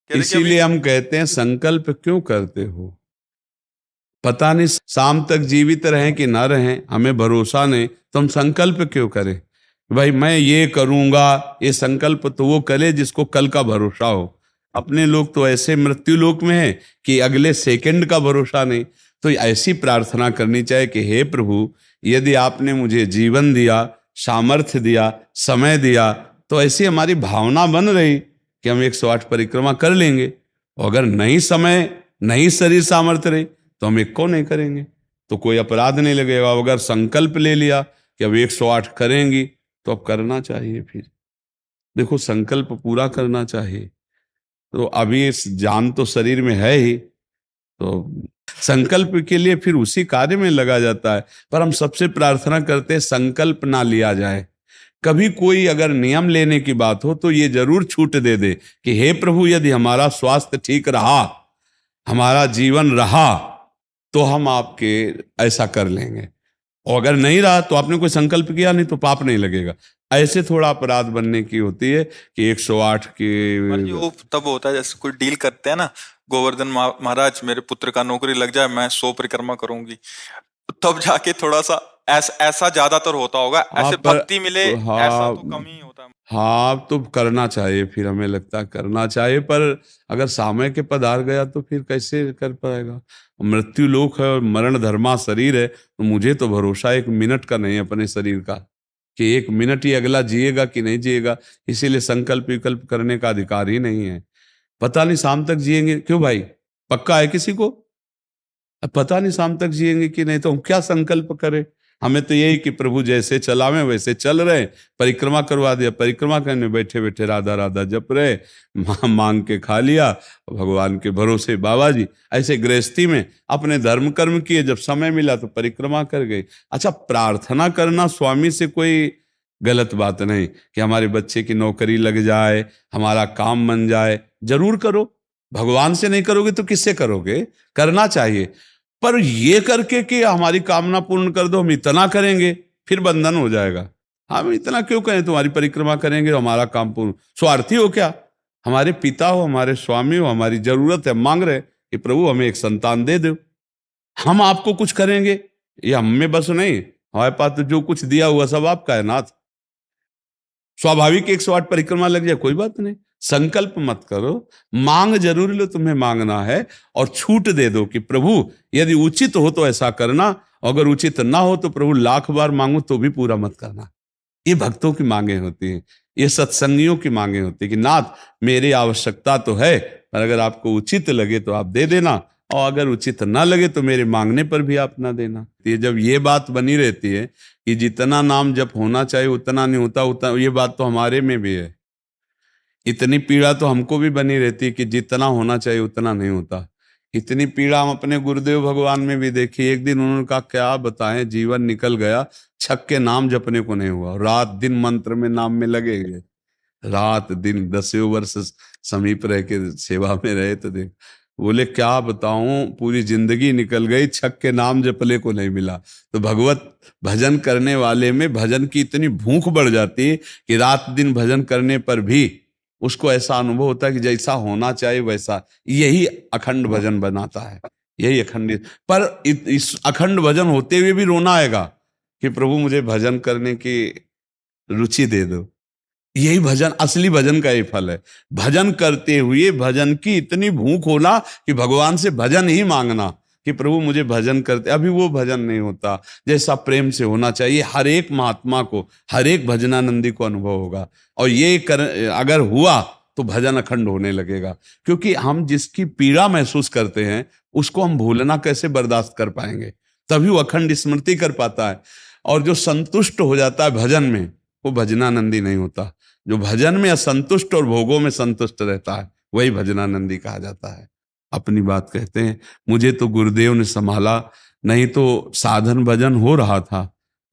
इसीलिए हम कहते हैं संकल्प क्यों करते हो, पता नहीं शाम तक जीवित रहें कि ना रहें, हमें भरोसा नहीं, तो हम संकल्प क्यों करें। भाई मैं ये करूंगा, ये संकल्प तो वो करे जिसको कल का भरोसा हो। अपने लोग तो ऐसे मृत्यु लोक में है कि अगले सेकंड का भरोसा नहीं। तो ऐसी प्रार्थना करनी चाहिए कि हे प्रभु, यदि आपने मुझे जीवन दिया, सामर्थ्य दिया, समय दिया, तो ऐसी हमारी भावना बन रही कि हम 108 परिक्रमा कर लेंगे। और अगर नहीं समय, नहीं शरीर सामर्थ्य रही, तो हम एक को नहीं करेंगे, तो कोई अपराध नहीं लगेगा। अगर संकल्प ले लिया कि अब 108 करेंगी, तो अब करना चाहिए। फिर देखो, संकल्प पूरा करना चाहिए। तो अभी इस जान तो शरीर में है ही, तो संकल्प के लिए फिर उसी कार्य में लगा जाता है। पर हम सबसे प्रार्थना करते हैं संकल्प ना लिया जाए। कभी कोई अगर नियम लेने की बात हो तो ये जरूर छूट दे दे कि हे प्रभु, यदि हमारा स्वास्थ्य ठीक रहा, हमारा जीवन रहा, तो हम आपके ऐसा कर लेंगे। और अगर नहीं रहा तो आपने कोई संकल्प किया नहीं, तो पाप नहीं लगेगा। ऐसे थोड़ा अपराध बनने की होती है कि 108 की। वो तब होता है जैसे कोई डील करते हैं ना, गोवर्धन महाराज मेरे पुत्र का नौकरी लग जाए, मैं 100 परिक्रमा करूंगी, तब जाके थोड़ा सा ऐसा ज्यादातर होता होगा। ऐसे भक्ति मिले ऐसा तो कम ही होता है। हाँ, तो करना चाहिए, फिर हमें लगता है करना चाहिए। पर अगर समय के पधार गया तो फिर कैसे कर पाएगा। मृत्यु लोक है और मरण धर्मा शरीर है, तो मुझे तो भरोसा 1 मिनट का नहीं अपने शरीर का कि 1 मिनट ही अगला जिएगा कि नहीं जिएगा। इसीलिए संकल्प विकल्प करने का अधिकार ही नहीं है। पता नहीं शाम तक जिएंगे, क्यों भाई, पक्का है किसी को? अब पता नहीं शाम तक जिएंगे कि नहीं, तो हम क्या संकल्प करें। हमें तो यही कि प्रभु जैसे चलावे वैसे चल रहे। परिक्रमा करवा दिया, परिक्रमा करने बैठे बैठे राधा राधा जप रहे, मांग के खा लिया, भगवान के भरोसे बाबा जी। ऐसे गृहस्थी में अपने धर्म कर्म किए, जब समय मिला तो परिक्रमा कर गए। अच्छा, प्रार्थना करना स्वामी से कोई गलत बात नहीं कि हमारे बच्चे की नौकरी लग जाए, हमारा काम बन जाए, जरूर करो। भगवान से नहीं करोगे तो किससे करोगे? करना चाहिए। पर ये करके कि हमारी कामना पूर्ण कर दो, हम इतना करेंगे, फिर बंधन हो जाएगा। हम इतना क्यों करें, तुम्हारी परिक्रमा करेंगे तो हमारा काम पूर्ण। स्वार्थी हो क्या? हमारे पिता हो, हमारे स्वामी हो, हमारी जरूरत है, मांग रहे कि प्रभु हमें एक संतान दे दो, हम आपको कुछ करेंगे। ये हम में बस नहीं, हमारे पास तो जो कुछ दिया हुआ सब आपका है नाथ। स्वाभाविक 108 परिक्रमा लग जाए, कोई बात नहीं। संकल्प मत करो, मांग जरूर लो, तुम्हें मांगना है, और छूट दे दो कि प्रभु यदि उचित हो तो ऐसा करना, अगर उचित ना हो तो प्रभु लाख बार मांगो तो भी पूरा मत करना। ये भक्तों की मांगे होती हैं, ये सत्संगियों की मांगे होती है कि नाथ मेरी आवश्यकता तो है, पर अगर आपको उचित लगे तो आप दे देना, और अगर उचित ना लगे तो मेरे मांगने पर भी आप ना देना। ये जब ये बात बनी रहती है कि जितना नाम जप होना चाहिए उतना नहीं होता, उतना, ये बात तो हमारे में भी है। इतनी पीड़ा तो हमको भी बनी रहती है कि जितना होना चाहिए उतना नहीं होता। इतनी पीड़ा हम अपने गुरुदेव भगवान में भी देखी। एक दिन उन्होंने कहा क्या बताएं, जीवन निकल गया, छक के नाम जपने को नहीं हुआ, रात दिन मंत्र में नाम में लगे गए, रात दिन 10 वर्ष समीप रह के सेवा में रहे। तो देख, बोले क्या बताऊं, पूरी जिंदगी निकल गई, छक के नाम जपले को नहीं मिला। तो भगवत भजन करने वाले में भजन की इतनी भूख बढ़ जाती है कि रात दिन भजन करने पर भी उसको ऐसा अनुभव होता है कि जैसा होना चाहिए वैसा। यही अखंड भजन बनाता है, यही अखंड। पर इस अखंड भजन होते हुए भी रोना आएगा कि प्रभु मुझे भजन करने की रुचि दे दो। यही भजन, असली भजन का ही फल है। भजन करते हुए भजन की इतनी भूख होना कि भगवान से भजन ही मांगना कि प्रभु मुझे भजन करते। अभी वो भजन नहीं होता जैसा प्रेम से होना चाहिए। हर एक महात्मा को, हर एक भजनानंदी को अनुभव होगा, और ये अगर हुआ तो भजन अखंड होने लगेगा। क्योंकि हम जिसकी पीड़ा महसूस करते हैं उसको हम भूलना कैसे बर्दाश्त कर पाएंगे? तभी वो अखंड स्मृति कर पाता है। और जो संतुष्ट हो जाता है भजन में, वो भजनानंदी नहीं होता। जो भजन में असंतुष्ट और भोगों में संतुष्ट रहता है वही भजनानंदी कहा जाता है। अपनी बात कहते हैं, मुझे तो गुरुदेव ने संभाला, नहीं तो साधन भजन हो रहा था,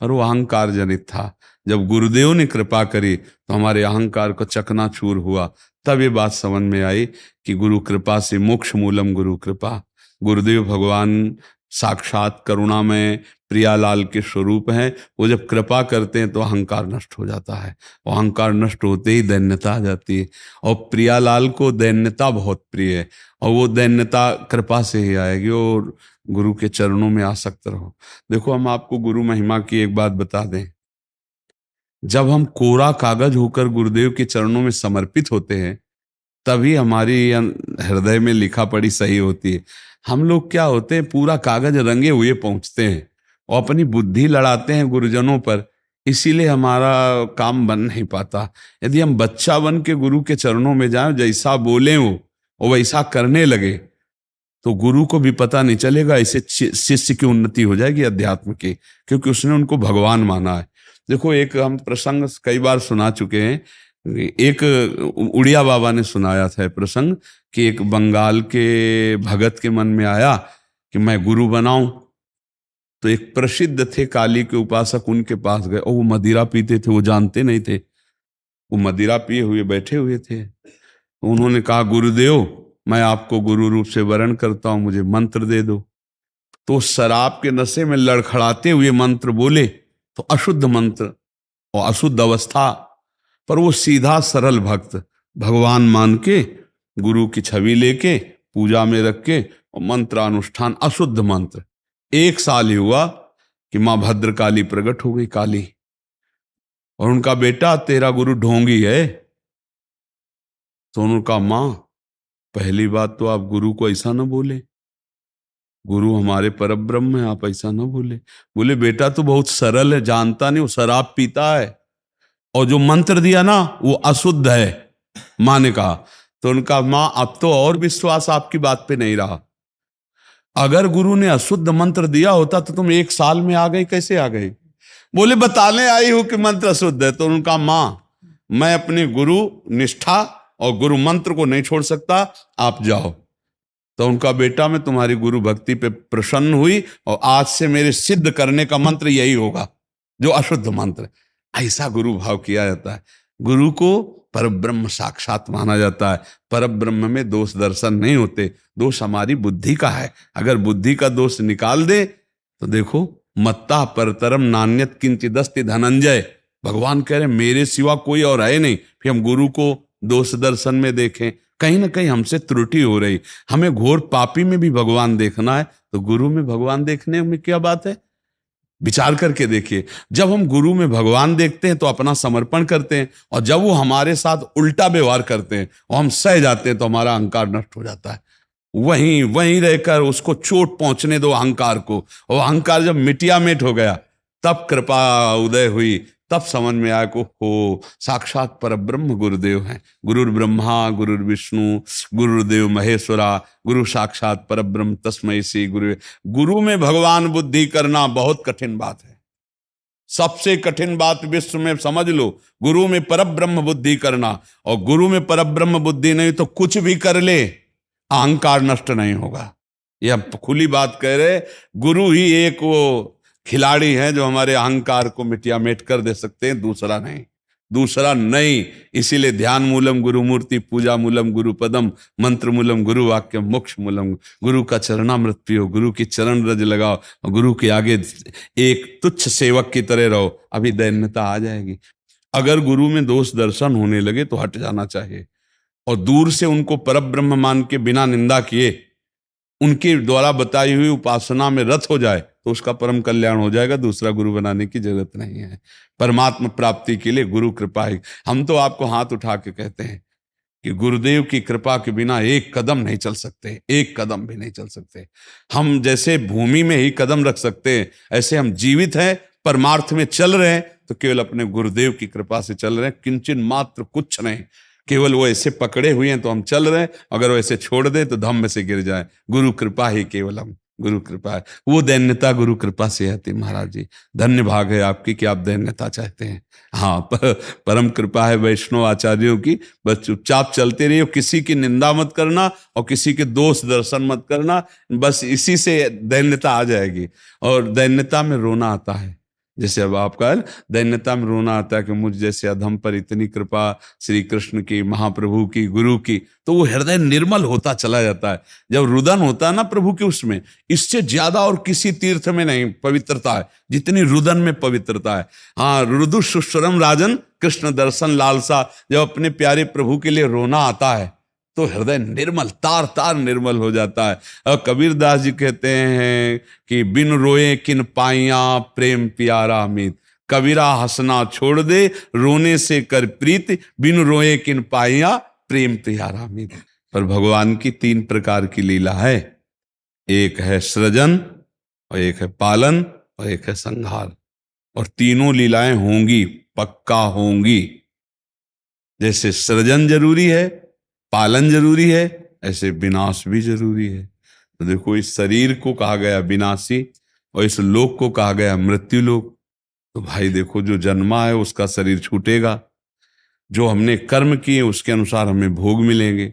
पर वो अहंकार जनित था। जब गुरुदेव ने कृपा करी तो हमारे अहंकार को चकनाचूर हुआ। तब ये बात समझ में आई कि गुरु कृपा से मोक्ष मूलम गुरु कृपा। गुरुदेव भगवान साक्षात करुणामय प्रियालाल के स्वरूप हैं। वो जब कृपा करते हैं तो अहंकार नष्ट हो जाता है, और अहंकार नष्ट होते ही दैन्यता आ जाती है। और प्रियालाल को दैन्यता बहुत प्रिय है, और वो दैन्यता कृपा से ही आएगी, और गुरु के चरणों में आसक्त रहो। देखो, हम आपको गुरु महिमा की एक बात बता दें, जब हम कोरा कागज होकर गुरुदेव के चरणों में समर्पित होते हैं, तभी हमारी हृदय में लिखा पढ़ी सही होती है। हम लोग क्या होते हैं, पूरा कागज रंगे हुए पहुंचते हैं और अपनी बुद्धि लड़ाते हैं गुरुजनों पर, इसीलिए हमारा काम बन नहीं पाता। यदि हम बच्चा बन के गुरु के चरणों में जाएं, जैसा बोले वो और वैसा करने लगे, तो गुरु को भी पता नहीं चलेगा, इससे शिष्य की उन्नति हो जाएगी अध्यात्म की, क्योंकि उसने उनको भगवान माना है। देखो, एक हम प्रसंग कई बार सुना चुके हैं, एक उड़िया बाबा ने सुनाया था प्रसंग कि एक बंगाल के भगत के मन में आया कि मैं गुरु बनाऊं, तो एक प्रसिद्ध थे काली के उपासक उनके पास गए, और वो मदिरा पीते थे, वो जानते नहीं थे, वो मदिरा पिए हुए बैठे हुए थे। तो उन्होंने कहा, गुरुदेव, मैं आपको गुरु रूप से वरण करता हूं, मुझे मंत्र दे दो। तो शराब के नशे में लड़खड़ाते हुए मंत्र बोले, तो अशुद्ध मंत्र और अशुद्ध अवस्था, पर वो सीधा सरल भक्त भगवान मान के गुरु की छवि लेके पूजा में रख के और मंत्र अनुष्ठान, अशुद्ध मंत्र। 1 साल ही हुआ कि मां भद्रकाली प्रकट हो गई, काली, और उनका बेटा, तेरा गुरु ढोंगी है। तो उनका, मां, पहली बात तो आप गुरु को ऐसा ना बोले, गुरु हमारे परब्रह्म है, आप ऐसा ना बोले। बोले, बेटा तो बहुत सरल है, जानता नहीं, वो शराब पीता है, और जो मंत्र दिया ना वो अशुद्ध है। मां ने कहा, तो उनका, मां, अब तो और विश्वास आपकी बात पे नहीं रहा। अगर गुरु ने अशुद्ध मंत्र दिया होता तो तुम 1 साल में आ गई, कैसे आ गई? बोले, बताने आई हूं कि मंत्र अशुद्ध है। तो उनका, मां, मैं अपने गुरु निष्ठा और गुरु मंत्र को नहीं छोड़ सकता, आप जाओ। तो उनका, बेटा, मैं तुम्हारी गुरु भक्ति पे प्रसन्न हुई, और आज से मेरे सिद्ध करने का मंत्र यही होगा जो अशुद्ध मंत्र। ऐसा गुरु भाव किया जाता है। गुरु को परब्रह्म साक्षात माना जाता है। परब्रह्म में दोष दर्शन नहीं होते, दोष हमारी बुद्धि का है। अगर बुद्धि का दोष निकाल दे तो देखो, मत्ता परतरम नान्यत किंचिदस्ति धनंजय, भगवान कह रहे मेरे सिवा कोई और है नहीं। फिर हम गुरु को दोष दर्शन में देखें, कहीं ना कहीं हमसे त्रुटि हो रही। हमें घोर पापी में भी भगवान देखना है, तो गुरु में भगवान देखने में क्या बात है? विचार करके देखिए, जब हम गुरु में भगवान देखते हैं तो अपना समर्पण करते हैं, और जब वो हमारे साथ उल्टा व्यवहार करते हैं और हम सह जाते हैं तो हमारा अहंकार नष्ट हो जाता है। वहीं वहीं रहकर उसको चोट पहुंचने दो अहंकार को, और अहंकार जब मिटिया मिट हो गया, तब कृपा उदय हुई, तब समझ में आया को हो साक्षात परब्रह्म गुरुदेव हैं। गुरुर् ब्रह्मा गुरुर् विष्णु गुरुर्देव महेश्वरा, गुरु साक्षात परब्रह्म तस्मै श्री गुरु। गुरु में भगवान बुद्धि करना बहुत कठिन बात है, सबसे कठिन बात विश्व में, समझ लो। गुरु में परब्रह्म बुद्धि करना, और गुरु में परब्रह्म बुद्धि नहीं तो कुछ भी कर ले, अहंकार नष्ट नहीं होगा। यह खुली बात कह रहे, गुरु ही एक वो खिलाड़ी है जो हमारे अहंकार को मिटिया मेट कर दे सकते हैं, दूसरा नहीं, दूसरा नहीं। इसीलिए ध्यान मूलम गुरु मूर्ति, पूजा मूलम गुरु पदम, मंत्र मूलम गुरु वाक्य, मोक्ष मूलम। गुरु का चरणामृत पियो, गुरु की चरण रज लगाओ, और गुरु के आगे एक तुच्छ सेवक की तरह रहो, अभी दैन्यता आ जाएगी। अगर गुरु में दोष दर्शन होने लगे तो हट जाना चाहिए, और दूर से उनको परब्रह्म मान के बिना निंदा किए उनके द्वारा बताई हुई उपासना में रत हो जाए तो उसका परम कल्याण हो जाएगा। दूसरा गुरु बनाने की जरूरत नहीं है। परमात्मा प्राप्ति के लिए गुरु कृपा है। हम तो आपको हाथ उठा के कहते हैं कि गुरुदेव की कृपा के बिना एक कदम नहीं चल सकते, एक कदम भी नहीं चल सकते। हम जैसे भूमि में ही कदम रख सकते हैं, ऐसे हम जीवित हैं, परमार्थ में चल रहे हैं तो केवल अपने गुरुदेव की कृपा से चल रहे हैं, किंचन मात्र कुछ नहीं। केवल वो ऐसे पकड़े हुए हैं तो हम चल रहे हैं, अगर वो ऐसे छोड़ दे तो धम्म से गिर जाए। गुरु कृपा ही केवलम, गुरु कृपा है। वो दैन्यता गुरु कृपा से आती। महाराज जी, धन्य भाग है आपकी कि आप दैन्यता चाहते हैं। हाँ, परम कृपा है वैष्णव आचार्यों की। बस चुपचाप चलते रहिए, किसी की निंदा मत करना और किसी के दोष दर्शन मत करना, बस इसी से दैन्यता आ जाएगी। और दैन्यता में रोना आता है, जैसे अब आपका दैन्यता में रोना आता है कि मुझ जैसे अधम पर इतनी कृपा श्री कृष्ण की, महाप्रभु की, गुरु की, तो वो हृदय निर्मल होता चला जाता है। जब रुदन होता है ना प्रभु के, उसमें इससे ज्यादा और किसी तीर्थ में नहीं पवित्रता है जितनी रुदन में पवित्रता है। हाँ, रुदु सुस्वरम राजन कृष्ण दर्शन लालसा, जब अपने प्यारे प्रभु के लिए रोना आता है तो हृदय निर्मल, तार तार निर्मल हो जाता है। और कबीरदास जी कहते हैं कि बिन रोए किन पाइया प्रेम प्यारा अमित, कबीरा हंसना छोड़ दे रोने से कर प्रीत, बिन रोए किन पाइया प्रेम प्यारा अमित। पर भगवान की 3 प्रकार की लीला है, एक है सृजन और एक है पालन और एक है संहार, और तीनों लीलाएं होंगी, पक्का होंगी। जैसे सृजन जरूरी है, पालन जरूरी है, ऐसे विनाश भी जरूरी है। तो देखो, इस शरीर को कहा गया विनाशी और इस लोक को कहा गया मृत्यु लोक। तो भाई देखो, जो जन्मा है उसका शरीर छूटेगा, जो हमने कर्म किए उसके अनुसार हमें भोग मिलेंगे।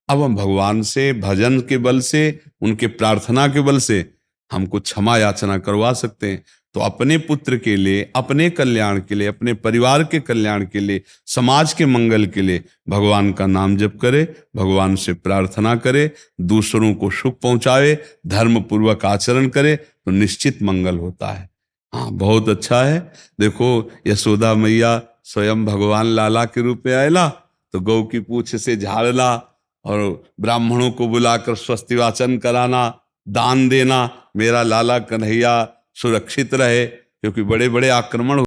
अब हम भगवान से भजन के बल से, उनके प्रार्थना के बल से हमको क्षमा याचना करवा सकते हैं। तो अपने पुत्र के लिए, अपने कल्याण के लिए, अपने परिवार के कल्याण के लिए, समाज के मंगल के लिए भगवान का नाम जप करे, भगवान से प्रार्थना करे, दूसरों को सुख पहुंचावे, धर्म पूर्वक आचरण करे, तो निश्चित मंगल होता है। हाँ, बहुत अच्छा है। देखो, यशोदा मैया स्वयं भगवान लाला के रूप में आयला तो गौ की पूंछ से झाड़ना और ब्राह्मणों को बुलाकर स्वस्ति वाचन कराना, दान देना, मेरा लाला कन्हैया सुरक्षित रहे, क्योंकि बड़े बड़े आक्रमण